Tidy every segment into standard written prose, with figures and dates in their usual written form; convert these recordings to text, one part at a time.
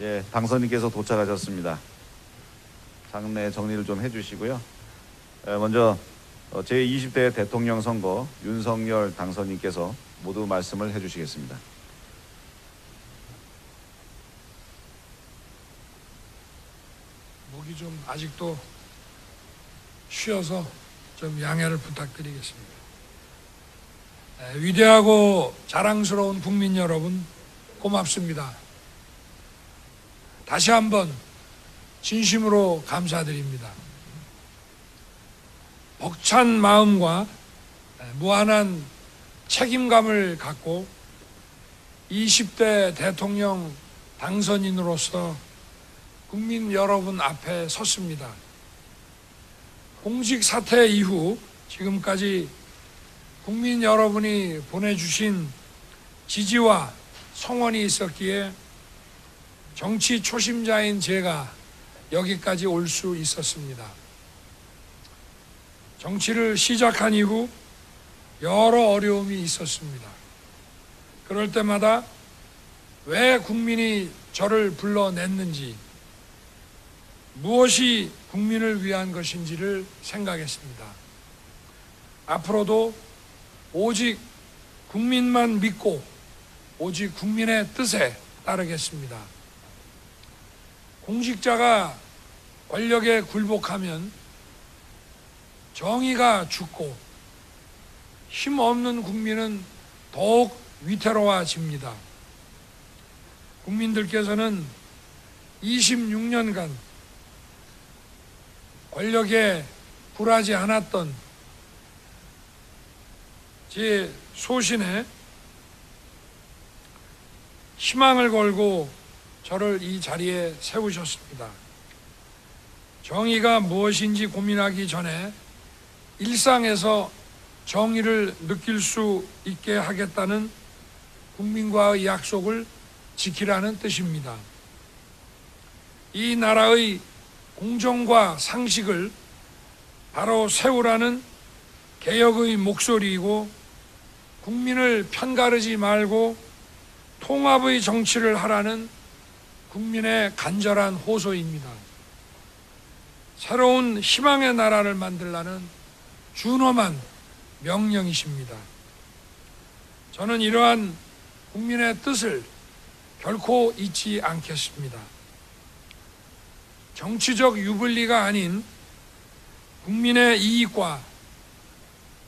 예, 당선인께서 도착하셨습니다. 장례 정리를 좀 해주시고요. 먼저 제20대 대통령 선거 윤석열 당선인께서 모두 말씀을 해주시겠습니다. 목이 좀 아직도 쉬어서 좀 양해를 부탁드리겠습니다. 위대하고 자랑스러운 국민 여러분, 고맙습니다. 다시 한번 진심으로 감사드립니다. 벅찬 마음과 무한한 책임감을 갖고 20대 대통령 당선인으로서 국민 여러분 앞에 섰습니다. 공직 사퇴 이후 지금까지 국민 여러분이 보내주신 지지와 성원이 있었기에 정치 초심자인 제가 여기까지 올 수 있었습니다. 정치를 시작한 이후 여러 어려움이 있었습니다. 그럴 때마다 왜 국민이 저를 불러냈는지, 무엇이 국민을 위한 것인지를 생각했습니다. 앞으로도 오직 국민만 믿고 오직 국민의 뜻에 따르겠습니다. 공직자가 권력에 굴복하면 정의가 죽고 힘없는 국민은 더욱 위태로워집니다. 국민들께서는 26년간 권력에 굴하지 않았던 제 소신에 희망을 걸고 저를 이 자리에 세우셨습니다. 정의가 무엇인지 고민하기 전에 일상에서 정의를 느낄 수 있게 하겠다는 국민과의 약속을 지키라는 뜻입니다. 이 나라의 공정과 상식을 바로 세우라는 개혁의 목소리이고, 국민을 편가르지 말고 통합의 정치를 하라는 국민의 간절한 호소입니다. 새로운 희망의 나라를 만들라는 준엄한 명령이십니다. 저는 이러한 국민의 뜻을 결코 잊지 않겠습니다. 정치적 유불리가 아닌 국민의 이익과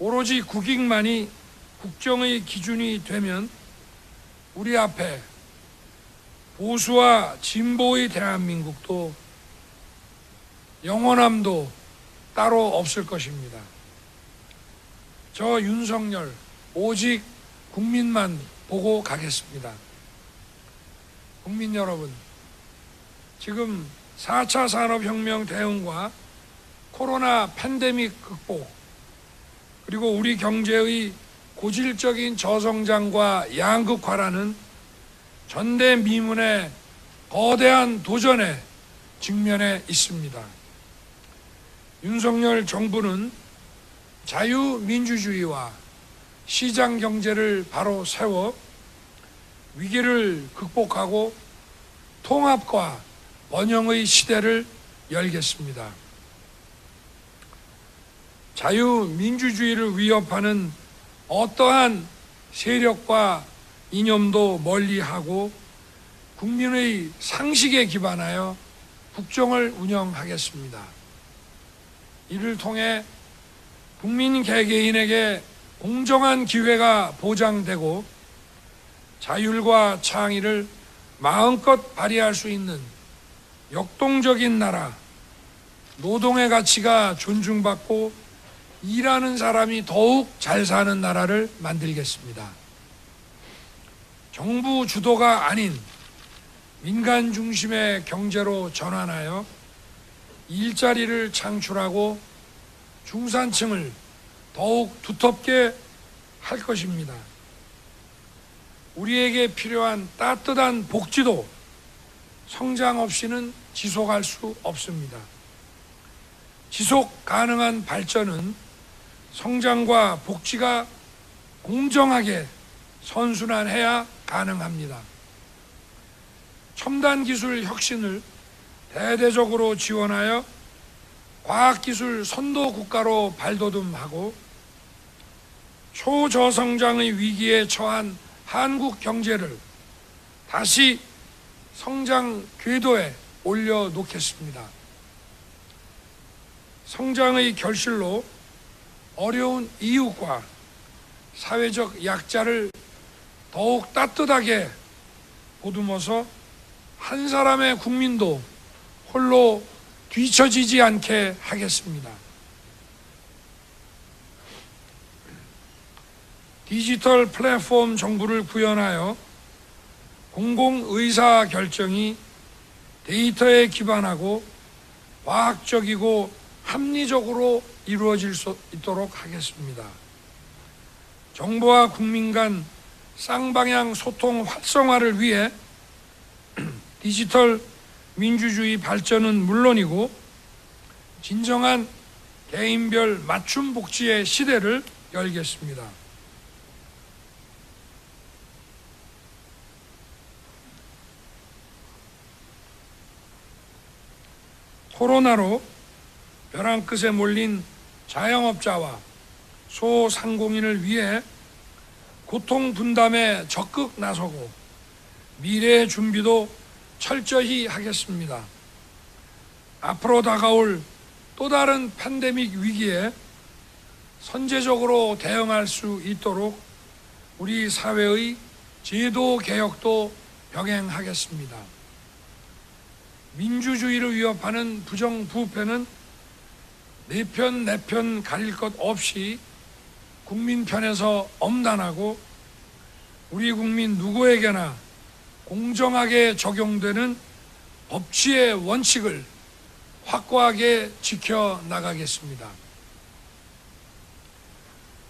오로지 국익만이 국정의 기준이 되면 우리 앞에 보수와 진보의 대한민국도 영원함도 따로 없을 것입니다. 저 윤석열 오직 국민만 보고 가겠습니다. 국민 여러분, 지금 4차 산업혁명 대응과 코로나 팬데믹 극복, 그리고 우리 경제의 고질적인 저성장과 양극화라는 전대미문의 거대한 도전에 직면해 있습니다. 윤석열 정부는 자유민주주의와 시장경제를 바로 세워 위기를 극복하고 통합과 번영의 시대를 열겠습니다. 자유민주주의를 위협하는 어떠한 세력과 이념도 멀리하고 국민의 상식에 기반하여 국정을 운영하겠습니다. 이를 통해 국민 개개인에게 공정한 기회가 보장되고 자율과 창의를 마음껏 발휘할 수 있는 역동적인 나라, 노동의 가치가 존중받고 일하는 사람이 더욱 잘 사는 나라를 만들겠습니다. 정부 주도가 아닌 민간 중심의 경제로 전환하여 일자리를 창출하고 중산층을 더욱 두텁게 할 것입니다. 우리에게 필요한 따뜻한 복지도 성장 없이는 지속할 수 없습니다. 지속 가능한 발전은 성장과 복지가 공정하게 선순환해야 가능합니다. 첨단 기술 혁신을 대대적으로 지원하여 과학기술 선도 국가로 발돋움하고 초저성장의 위기에 처한 한국 경제를 다시 성장 궤도에 올려놓겠습니다. 성장의 결실로 어려운 이웃과 사회적 약자를 더욱 따뜻하게 보듬어서 한 사람의 국민도 홀로 뒤처지지 않게 하겠습니다. 디지털 플랫폼 정부를 구현하여 공공의사결정이 데이터에 기반하고 과학적이고 합리적으로 이루어질 수 있도록 하겠습니다. 정부와 국민 간 쌍방향 소통 활성화를 위해 디지털 민주주의 발전은 물론이고 진정한 개인별 맞춤 복지의 시대를 열겠습니다. 코로나로 벼랑 끝에 몰린 자영업자와 소상공인을 위해 고통 분담에 적극 나서고 미래의 준비도 철저히 하겠습니다. 앞으로 다가올 또 다른 팬데믹 위기에 선제적으로 대응할 수 있도록 우리 사회의 제도 개혁도 병행하겠습니다. 민주주의를 위협하는 부정부패는 내 편 가릴 것 없이 국민 편에서 엄단하고 우리 국민 누구에게나 공정하게 적용되는 법치의 원칙을 확고하게 지켜나가겠습니다.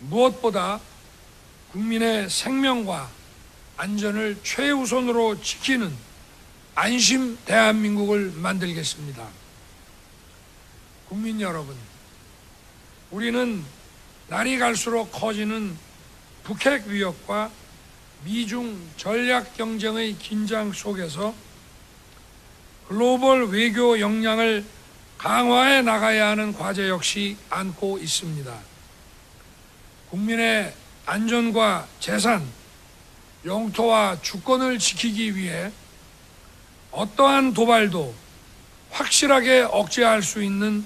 무엇보다 국민의 생명과 안전을 최우선으로 지키는 안심 대한민국을 만들겠습니다. 국민 여러분, 우리는 날이 갈수록 커지는 북핵 위협과 미중 전략 경쟁의 긴장 속에서 글로벌 외교 역량을 강화해 나가야 하는 과제 역시 안고 있습니다. 국민의 안전과 재산, 영토와 주권을 지키기 위해 어떠한 도발도 확실하게 억제할 수 있는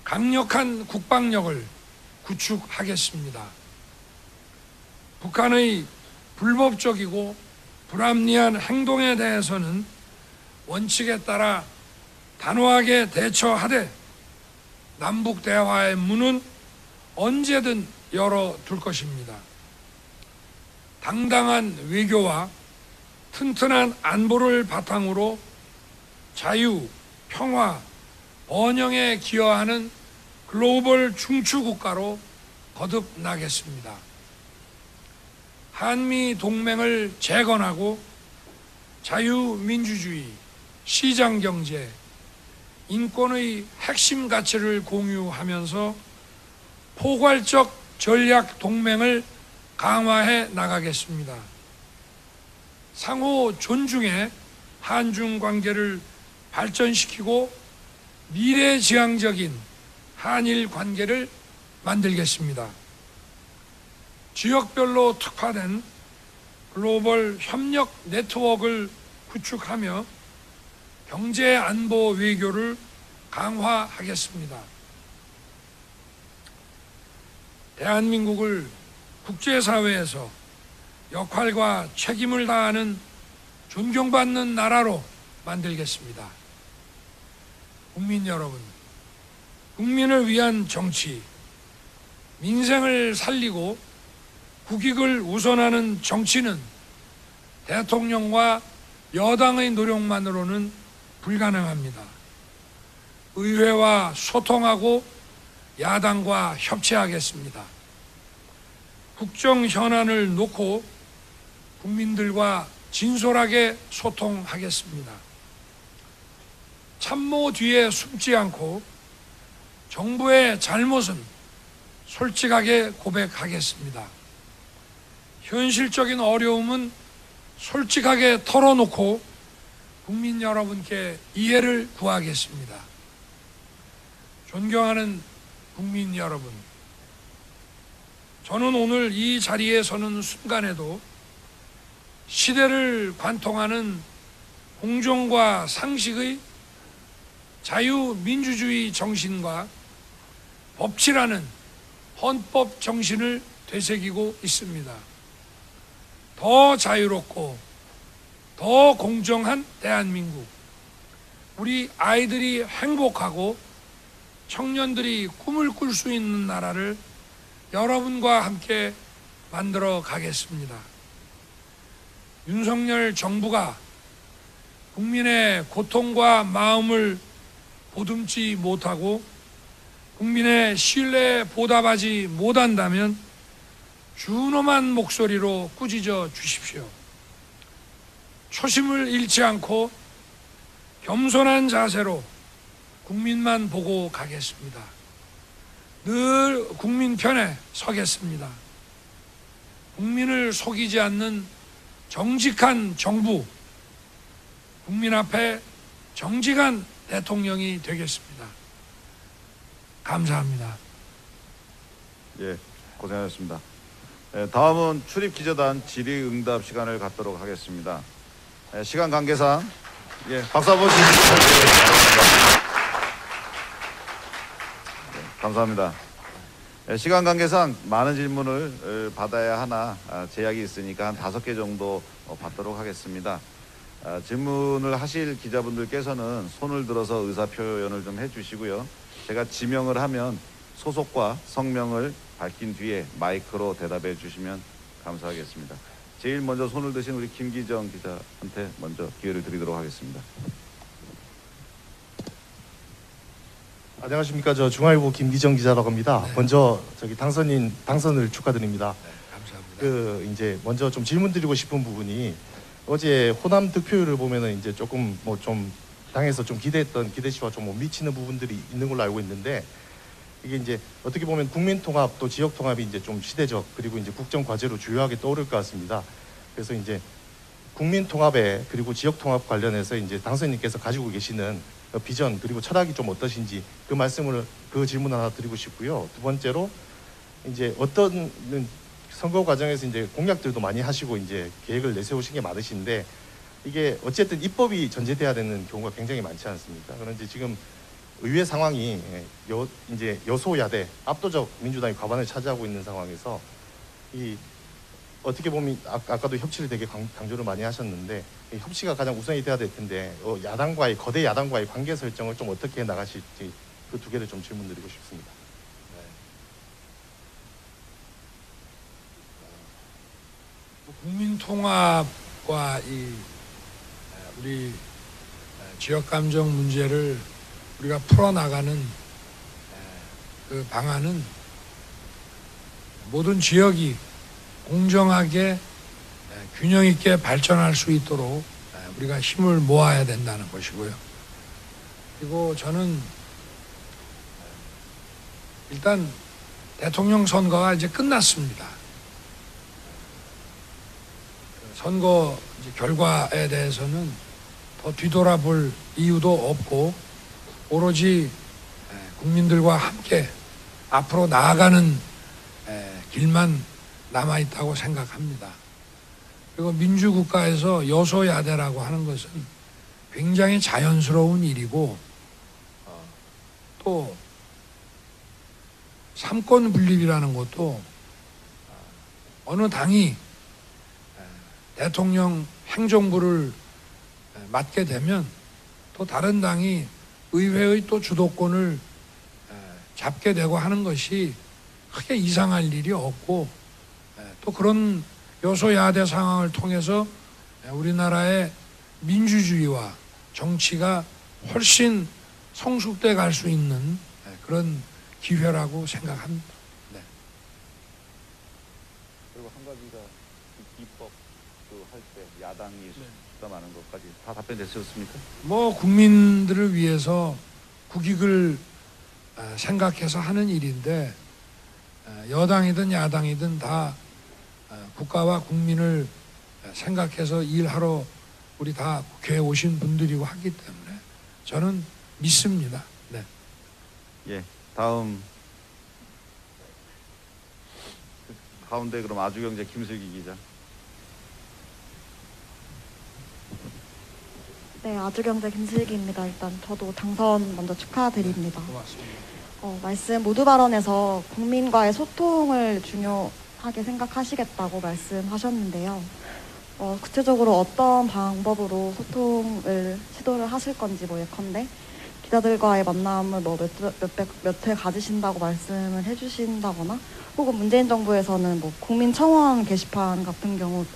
강력한 국방력을 구축하겠습니다. 북한의 불법적이고 불합리한 행동에 대해서는 원칙에 따라 단호하게 대처하되 남북 대화의 문은 언제든 열어둘 것입니다. 당당한 외교와 튼튼한 안보를 바탕으로 자유, 평화, 번영에 기여하는 글로벌 중추국가로 거듭나겠습니다. 한미 동맹을 재건하고 자유민주주의, 시장경제, 인권의 핵심 가치를 공유하면서 포괄적 전략 동맹을 강화해 나가겠습니다. 상호 존중해 한중 관계를 발전시키고 미래지향적인 한일 관계를 만들겠습니다. 지역별로 특화된 글로벌 협력 네트워크를 구축하며 경제 안보 외교를 강화하겠습니다. 대한민국을 국제사회에서 역할과 책임을 다하는 존경받는 나라로 만들겠습니다. 국민 여러분, 국민을 위한 정치, 민생을 살리고 국익을 우선하는 정치는 대통령과 여당의 노력만으로는 불가능합니다. 의회와 소통하고 야당과 협치하겠습니다. 국정 현안을 놓고 국민들과 진솔하게 소통하겠습니다. 참모 뒤에 숨지 않고 정부의 잘못은 솔직하게 고백하겠습니다. 현실적인 어려움은 솔직하게 털어놓고 국민 여러분께 이해를 구하겠습니다. 존경하는 국민 여러분, 저는 오늘 이 자리에 서는 순간에도 시대를 관통하는 공정과 상식의 자유민주주의 정신과 법치라는 헌법 정신을 되새기고 있습니다. 더 자유롭고 더 공정한 대한민국, 우리 아이들이 행복하고 청년들이 꿈을 꿀 수 있는 나라를 여러분과 함께 만들어 가겠습니다. 윤석열 정부가 국민의 고통과 마음을 보듬지 못하고 국민의 신뢰에 보답하지 못한다면 준엄한 목소리로 꾸짖어 주십시오. 초심을 잃지 않고 겸손한 자세로 국민만 보고 가겠습니다. 늘 국민 편에 서겠습니다. 국민을 속이지 않는 정직한 정부, 국민 앞에 정직한 대통령이 되겠습니다. 감사합니다. 예, 고생하셨습니다. 다음은 출입기자단 질의응답 시간을 갖도록 하겠습니다. 시간 관계상 박수 한번 주시죠. 감사합니다. 시간 관계상 많은 질문을 받아야 하나 제약이 있으니까 한 5개 정도 받도록 하겠습니다. 질문을 하실 기자분들께서는 손을 들어서 의사표현을 좀 해주시고요. 제가 지명을 하면 소속과 성명을 밝힌 뒤에 마이크로 대답해 주시면 감사하겠습니다. 제일 먼저 손을 드신 우리 김기정 기자한테 먼저 기회를 드리도록 하겠습니다. 안녕하십니까. 저 중앙일보 김기정 기자라고 합니다. 네. 먼저 당선을 축하드립니다. 네, 감사합니다. 이제 먼저 좀 질문 드리고 싶은 부분이 어제 호남 득표율을 보면은 이제 조금 뭐 좀 당에서 좀 기대했던 기대치와 좀 못 미치는 부분들이 있는 걸로 알고 있는데 이게 이제 어떻게 보면 국민 통합 또 지역 통합이 이제 좀 시대적 그리고 이제 국정 과제로 주요하게 떠오를 것 같습니다. 그래서 이제 국민 통합에 그리고 지역 통합 관련해서 이제 당선인께서 가지고 계시는 비전 그리고 철학이 좀 어떠신지 그 질문 하나 드리고 싶고요. 두 번째로 이제 어떤 선거 과정에서 이제 공약들도 많이 하시고 이제 계획을 내세우신 게 많으신데 이게 어쨌든 입법이 전제돼야 되는 경우가 굉장히 많지 않습니까? 그런데 지금 의회 상황이 이제 여소야대 압도적 민주당이 과반을 차지하고 있는 상황에서 이 어떻게 보면 아까도 협치를 되게 강조를 많이 하셨는데 이 협치가 가장 우선이 돼야 될 텐데 거대 야당과의 관계 설정을 좀 어떻게 나가실지 그 2개를 좀 질문드리고 싶습니다. 국민 통합과 우리 지역 감정 문제를 우리가 풀어나가는 그 방안은 모든 지역이 공정하게 균형 있게 발전할 수 있도록 우리가 힘을 모아야 된다는 것이고요. 그리고 저는 일단 대통령 선거가 이제 끝났습니다. 선거 결과에 대해서는 더 뒤돌아볼 이유도 없고 오로지 국민들과 함께 앞으로 나아가는 길만 남아있다고 생각합니다. 그리고 민주국가에서 여소야대라고 하는 것은 굉장히 자연스러운 일이고 또 삼권 분립이라는 것도 어느 당이 대통령 행정부를 맡게 되면 또 다른 당이 의회의 또 주도권을 잡게 되고 하는 것이 크게 이상할 일이 없고 또 그런 여소야대 상황을 통해서 우리나라의 민주주의와 정치가 훨씬 성숙돼 갈 수 있는 그런 기회라고 생각합니다. 네. 그리고 한 가지가 입법 할 때 야당이 부담하는 것까지 다 답변됐었습니까? 뭐 국민들을 위해서 국익을 생각해서 하는 일인데 여당이든 야당이든 다 국가와 국민을 생각해서 일하러 우리 다 국회에 오신 분들이고 하기 때문에 저는 믿습니다. 네. 예, 다음 가운데 그럼 아주경제 김슬기 기자. 네, 아주경제 김슬기입니다. 일단 저도 당선 먼저 축하드립니다. 고맙습니다. 말씀 모두 발언에서 국민과의 소통을 중요하게 생각하시겠다고 말씀하셨는데요. 구체적으로 어떤 방법으로 소통을 시도를 하실 건지 예컨대 기자들과의 만남을 몇 회 가지신다고 말씀을 해주신다거나 혹은 문재인 정부에서는 국민청원 게시판 같은 경우로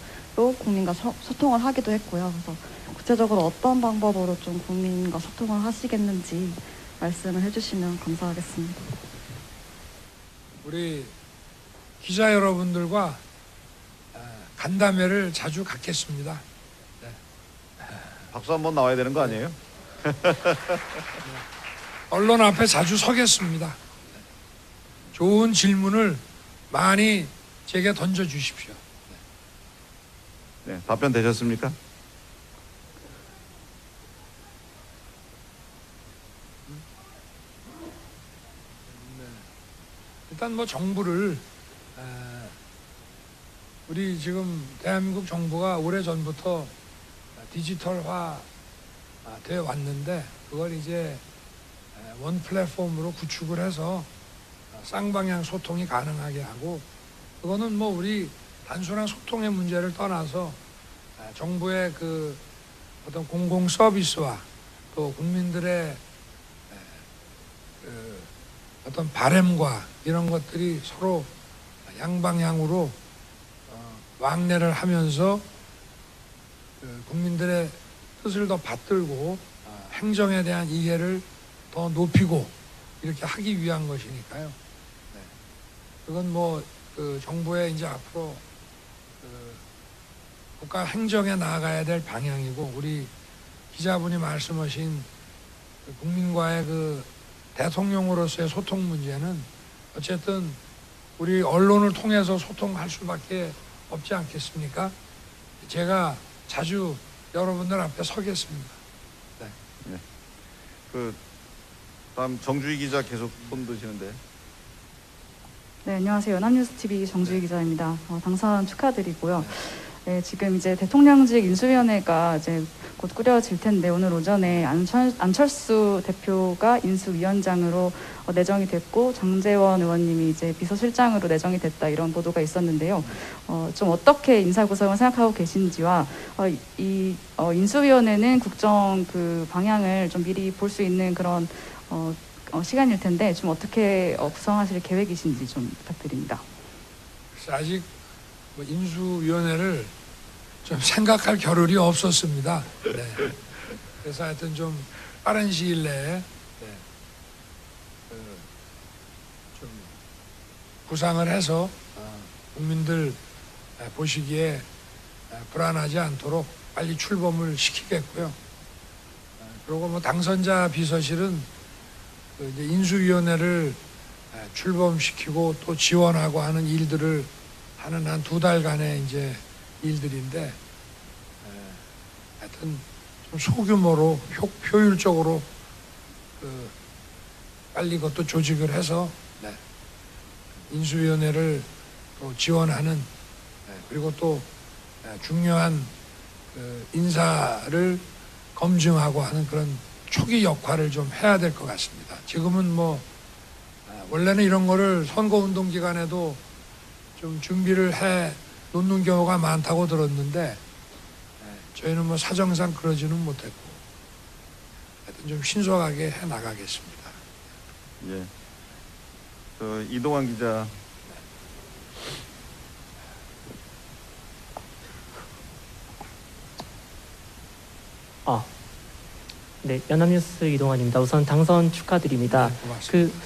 국민과 소통을 하기도 했고요. 그래서 구체적으로 어떤 방법으로 좀 국민과 소통을 하시겠는지 말씀을 해주시면 감사하겠습니다. 우리 기자 여러분들과 간담회를 자주 갖겠습니다. 네. 박수 한번 나와야 되는 거 아니에요? 언론 앞에 자주 서겠습니다. 좋은 질문을 많이 제게 던져주십시오. 네, 답변 되셨습니까? 일단 정부를 우리 지금 대한민국 정부가 오래전부터 디지털화 돼 왔는데 그걸 이제 원 플랫폼으로 구축을 해서 쌍방향 소통이 가능하게 하고 그거는 우리 단순한 소통의 문제를 떠나서 정부의 그 어떤 공공 서비스와 또 국민들의 그 어떤 바램과 이런 것들이 서로 양방향으로 왕래를 하면서 국민들의 뜻을 더 받들고 행정에 대한 이해를 더 높이고 이렇게 하기 위한 것이니까요. 네. 그건 그 정부의 이제 앞으로 그 국가 행정에 나아가야 될 방향이고 우리 기자분이 말씀하신 그 국민과의 그 대통령으로서의 소통 문제는 어쨌든 우리 언론을 통해서 소통할 수밖에 없지 않겠습니까? 제가 자주 여러분들 앞에 서겠습니다. 네. 네. 그 다음 정주희 기자 계속 손 드시는데. 네, 안녕하세요. 연합뉴스TV 정주희 기자입니다. 당선 축하드리고요. 네, 지금 이제 대통령직 인수위원회가 이제 곧 꾸려질 텐데 오늘 오전에 안철수 대표가 인수위원장으로 내정이 됐고 장제원 의원님이 이제 비서실장으로 내정이 됐다 이런 보도가 있었는데요. 좀 어떻게 인사 구성을 생각하고 계신지와 이 인수위원회는 국정 그 방향을 좀 미리 볼 수 있는 그런 시간일 텐데 좀 어떻게 구성하실 계획이신지 좀 부탁드립니다. 아직 인수위원회를 좀 생각할 겨를이 없었습니다. 네. 그래서 하여튼 좀 빠른 시일 내에 좀 구상을 해서 국민들 보시기에 불안하지 않도록 빨리 출범을 시키겠고요. 그리고 당선자 비서실은 이제 인수위원회를 출범시키고 또 지원하고 하는 일들을 하는 한 2달간의 이제 일들인데 하여튼 좀 소규모로 효율적으로 빨리 그것도 조직을 해서 인수위원회를 또 지원하는 그리고 또 중요한 인사를 검증하고 하는 그런 초기 역할을 좀 해야 될 것 같습니다. 지금은 원래는 이런 거를 선거운동 기간에도 좀 준비를 해 놓는 경우가 많다고 들었는데 저희는 사정상 그러지는 못했고 하여튼 좀 신속하게 해 나가겠습니다. 예. 이동환 기자. 네, 연합뉴스 이동환입니다. 우선 당선 축하드립니다. 네, 고맙습니다.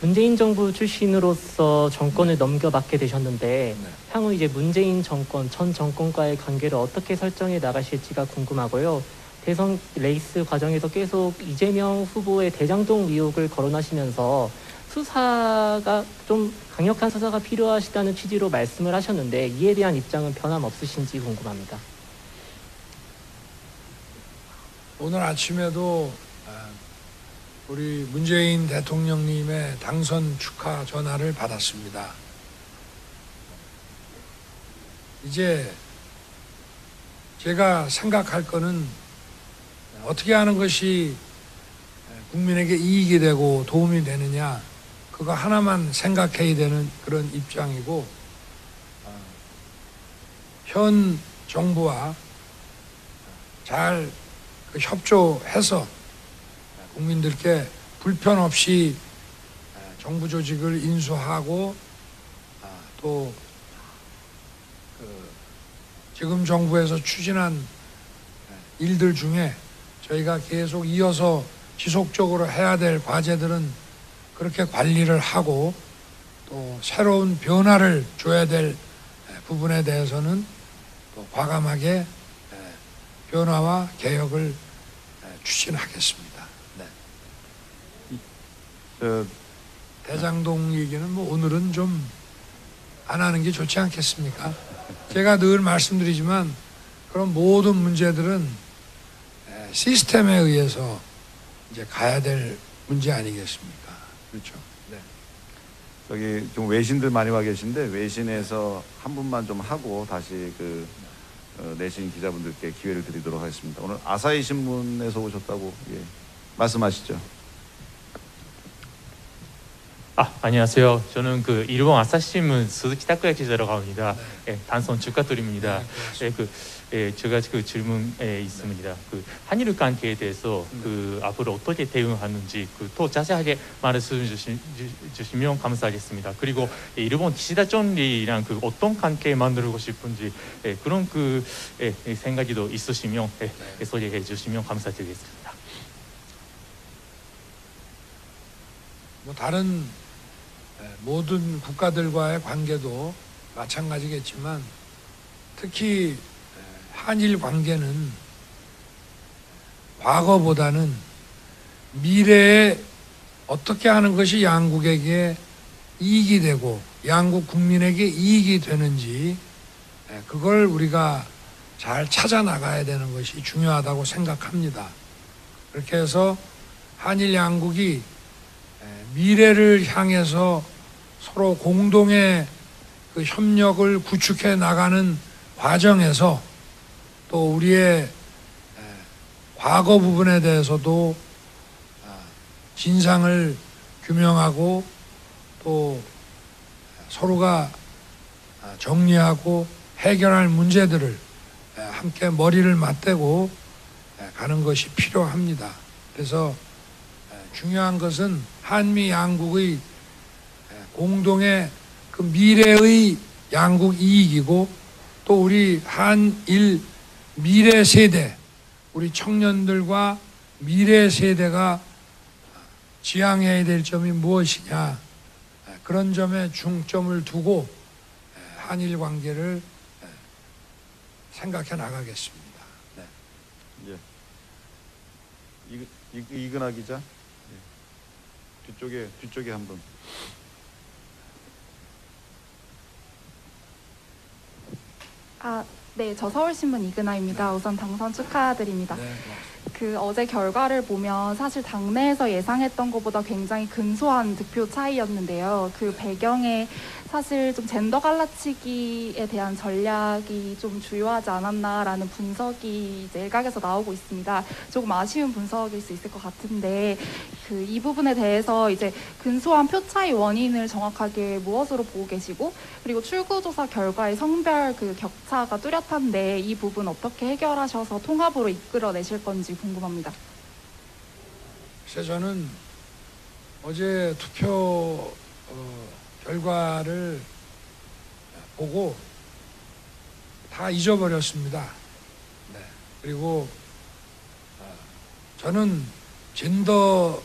문재인 정부 출신으로서 정권을 넘겨받게 되셨는데 네. 향후 이제 문재인 정권, 전 정권과의 관계를 어떻게 설정해 나가실지가 궁금하고요. 대선 레이스 과정에서 계속 이재명 후보의 대장동 의혹을 거론하시면서 수사가 좀 강력한 수사가 필요하시다는 취지로 말씀을 하셨는데 이에 대한 입장은 변함없으신지 궁금합니다. 오늘 아침에도 우리 문재인 대통령님의 당선 축하 전화를 받았습니다. 이제 제가 생각할 거는 어떻게 하는 것이 국민에게 이익이 되고 도움이 되느냐, 그거 하나만 생각해야 되는 그런 입장이고, 현 정부와 잘 협조해서 국민들께 불편 없이 정부 조직을 인수하고 또 지금 정부에서 추진한 일들 중에 저희가 계속 이어서 지속적으로 해야 될 과제들은 그렇게 관리를 하고, 또 새로운 변화를 줘야 될 부분에 대해서는 또 과감하게 변화와 개혁을 추진하겠습니다. 네. 대장동 얘기는 뭐 오늘은 좀 안 하는 게 좋지 않겠습니까? 제가 늘 말씀드리지만 그런 모든 문제들은 시스템에 의해서 이제 가야 될 문제 아니겠습니까? 그렇죠. 네. 저기 좀 외신들 많이 와 계신데 외신에서 한 분만 좀 하고 다시 내신 기자분들께 기회를 드리도록 하겠습니다. 오늘 아사히 신문에서 오셨다고 말씀하시죠. 안녕하세요. 저는 일본 아사히신문 스즈키 타쿠야 기자라고 합니다. 당선 축하드립니다. 제가 질문 있습니다. 한일 관계에 대해서 앞으로 어떻게 대응하는지 더 자세하게 말씀해 주시면 감사하겠습니다. 그리고 일본 기시다 총리랑 어떤 관계 만들고 싶은지 그런 생각이 더 있으시면 소개해 주시면 감사드리겠습니다. 뭐 다른 모든 국가들과의 관계도 마찬가지겠지만 특히 한일 관계는 과거보다는 미래에 어떻게 하는 것이 양국에게 이익이 되고 양국 국민에게 이익이 되는지 그걸 우리가 잘 찾아 나가야 되는 것이 중요하다고 생각합니다. 그렇게 해서 한일 양국이 미래를 향해서 서로 공동의 협력을 구축해 나가는 과정에서 또 우리의 과거 부분에 대해서도 진상을 규명하고 또 서로가 정리하고 해결할 문제들을 함께 머리를 맞대고 가는 것이 필요합니다. 그래서 중요한 것은 한미 양국의 공동의 미래의 양국 이익이고 또 우리 한일 미래 세대, 우리 청년들과 미래 세대가 지향해야 될 점이 무엇이냐, 그런 점에 중점을 두고 한일 관계를 생각해 나가겠습니다. 네. 이근하 기자, 뒤쪽에 한 분. 네, 저 서울신문 이근아입니다. 우선 당선 축하드립니다. 네. 어제 결과를 보면 사실 당내에서 예상했던 것보다 굉장히 근소한 득표 차이였는데요. 그 배경에 사실 좀 젠더 갈라치기에 대한 전략이 좀 주요하지 않았나라는 분석이 이제 일각에서 나오고 있습니다. 조금 아쉬운 분석일 수 있을 것 같은데 이 부분에 대해서 이제 근소한 표 차이 원인을 정확하게 무엇으로 보고 계시고, 그리고 출구조사 결과의 성별 격차가 뚜렷한데 이 부분 어떻게 해결하셔서 통합으로 이끌어내실 건지 궁금합니다. 그래서 저는 어제 투표 결과를 보고 다 잊어버렸습니다. 그리고 저는 젠더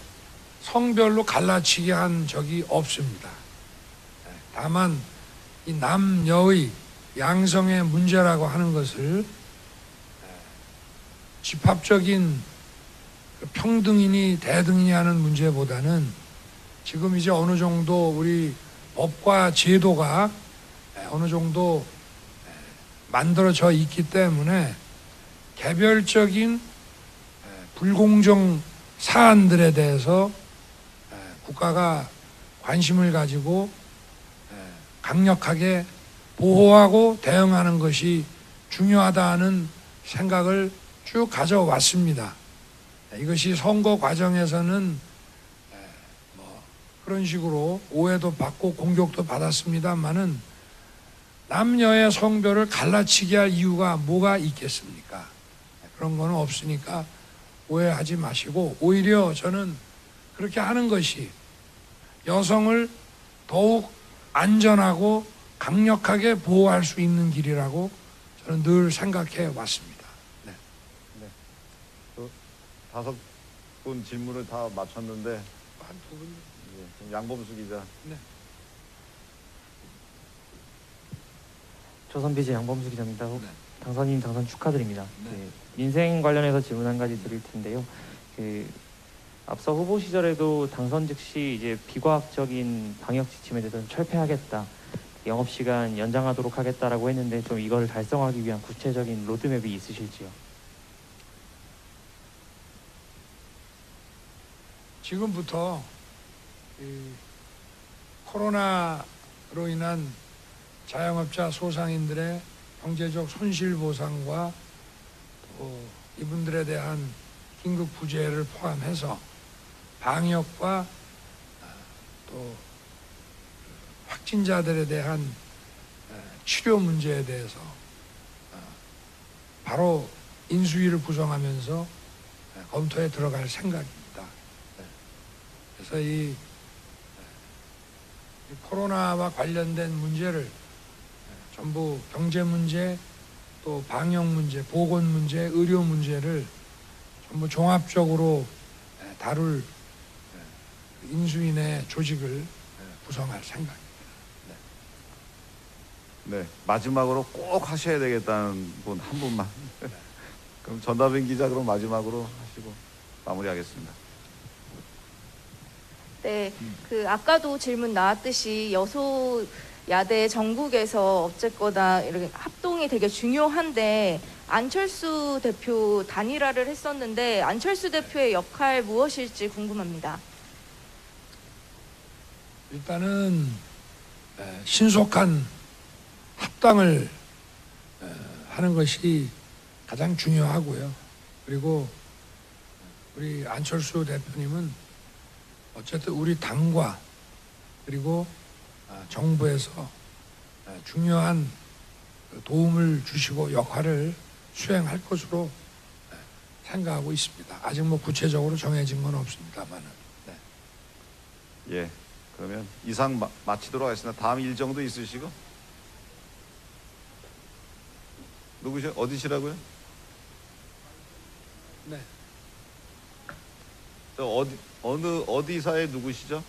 성별로 갈라치게 한 적이 없습니다. 다만 이 남녀의 양성의 문제라고 하는 것을 집합적인 평등이니 대등이니 하는 문제보다는 지금 이제 어느 정도 우리 법과 제도가 어느 정도 만들어져 있기 때문에 개별적인 불공정 사안들에 대해서 국가가 관심을 가지고 강력하게 보호하고 대응하는 것이 중요하다는 생각을 쭉 가져왔습니다. 이것이 선거 과정에서는 뭐 그런 식으로 오해도 받고 공격도 받았습니다만은 남녀의 성별을 갈라치게 할 이유가 뭐가 있겠습니까? 그런 거는 없으니까 오해하지 마시고, 오히려 저는 그렇게 하는 것이 여성을 더욱 안전하고 강력하게 보호할 수 있는 길이라고 저는 늘 생각해 왔습니다. 네. 다섯 분 질문을 다 마쳤는데 한 두 분. 양범수 기자. 네. 조선비즈 양범수 기자입니다. 네. 당선인 당선 축하드립니다. 네. 민생 관련해서 질문 한 가지 드릴 텐데요. 앞서 후보 시절에도 당선 즉시 이제 비과학적인 방역 지침에 대해서 철폐하겠다, 영업 시간 연장하도록 하겠다라고 했는데 좀 이걸 달성하기 위한 구체적인 로드맵이 있으실지요? 지금부터 이 코로나로 인한 자영업자 소상인들의 경제적 손실 보상과 또 이분들에 대한 긴급 구제를 포함해서 방역과 또 확진자들에 대한 치료 문제에 대해서 바로 인수위를 구성하면서 검토에 들어갈 생각입니다. 그래서 이 코로나와 관련된 문제를 전부 경제 문제, 또 방역 문제, 보건 문제, 의료 문제를 전부 종합적으로 다룰 인수인의 조직을 구성할 생각입니다. 네, 마지막으로 꼭 하셔야 되겠다는 분 한 분만. 그럼 전다빈 기자 그럼 마지막으로 하시고 마무리하겠습니다. 네, 아까도 질문 나왔듯이 여소야대 전국에서 어쨌거나 이렇게 합동이 되게 중요한데 안철수 대표 단일화를 했었는데 안철수 대표의 역할 무엇일지 궁금합니다. 일단은 신속한 합당을 하는 것이 가장 중요하고요. 그리고 우리 안철수 대표님은 어쨌든 우리 당과 그리고 정부에서 중요한 도움을 주시고 역할을 수행할 것으로 생각하고 있습니다. 아직 뭐 구체적으로 정해진 건 없습니다만은. 네. 예, 그러면 이상 마치도록 하겠습니다. 다음 일정도 있으시고. 누구셔? 어디시라고요? 네. 저 어디사의 누구시죠?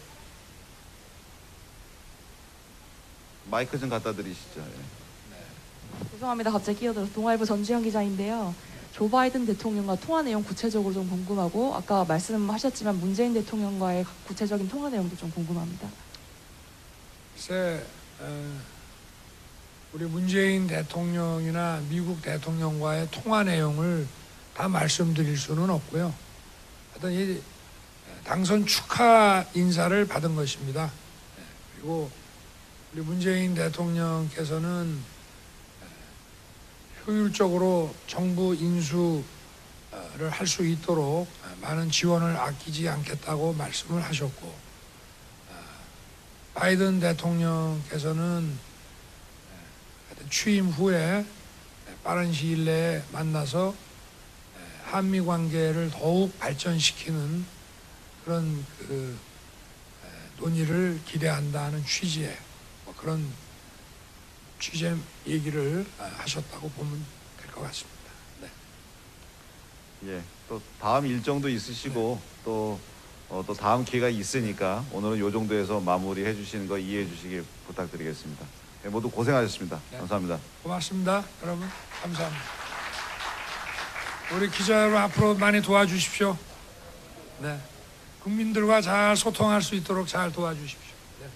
마이크 좀 갖다 드리시죠. 예. 죄송합니다. 갑자기 끼어들어서 동아일보 전주현 기자인데요. 조 바이든 대통령과 통화 내용 구체적으로 좀 궁금하고 아까 말씀하셨지만 문재인 대통령과의 구체적인 통화 내용도 좀 궁금합니다. 글쎄, 우리 문재인 대통령이나 미국 대통령과의 통화 내용을 다 말씀드릴 수는 없고요. 하여튼 이 당선 축하 인사를 받은 것입니다. 그리고 우리 문재인 대통령께서는 효율적으로 정부 인수를 할 수 있도록 많은 지원을 아끼지 않겠다고 말씀을 하셨고, 바이든 대통령께서는 취임 후에 빠른 시일 내에 만나서 한미 관계를 더욱 발전시키는 그런 논의를 기대한다는 취지의 그런 취재 얘기를 하셨다고 보면 될 것 같습니다. 네. 예, 또 다음 일정도 있으시고 또 또 다음 기회가 있으니까 오늘은 요 정도에서 마무리해 주시는 거 이해해 주시기 부탁드리겠습니다. 예, 모두 고생하셨습니다. 네. 감사합니다. 고맙습니다. 여러분 감사합니다. 우리 기자 여러분 앞으로 많이 도와주십시오. 네, 국민들과 잘 소통할 수 있도록 잘 도와주십시오. 네.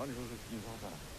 아니, 그래서 인사하잖아.